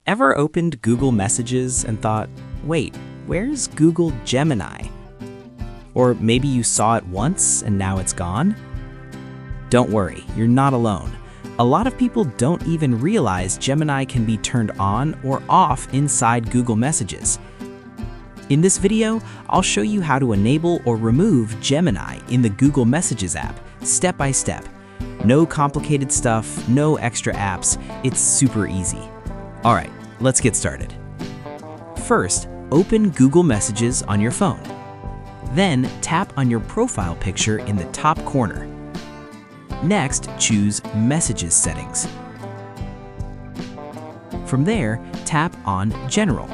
Ever opened Google Messages and thought, wait, where's Google Gemini? Or maybe you saw it once and now it's gone? Don't worry, you're not alone. A lot of people don't even realize Gemini can be turned on or off inside Google Messages. In this video, I'll show you how to enable or remove Gemini in the Google Messages app, step by step. No complicated stuff, no extra apps, it's super easy. All right, let's get started. First, open Google Messages on your phone. Then tap on your profile picture in the top corner. Next, choose Messages settings. From there, tap on General.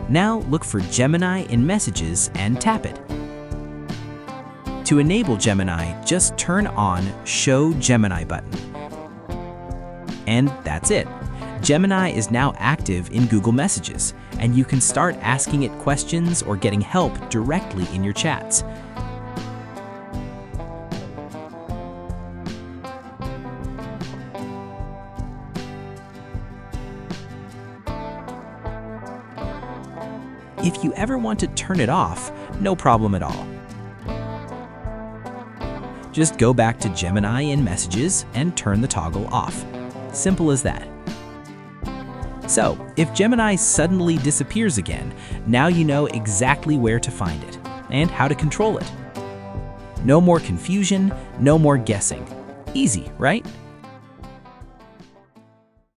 Now look for Gemini in Messages and tap it. To enable Gemini, just turn on Show Gemini button. And that's it. Gemini is now active in Google Messages, and you can start asking it questions or getting help directly in your chats. If you ever want to turn it off, no problem at all. Just go back to Gemini in Messages and turn the toggle off. Simple as that. So, if Gemini suddenly disappears again, now you know exactly where to find it and how to control it. No more confusion, no more guessing. Easy, right?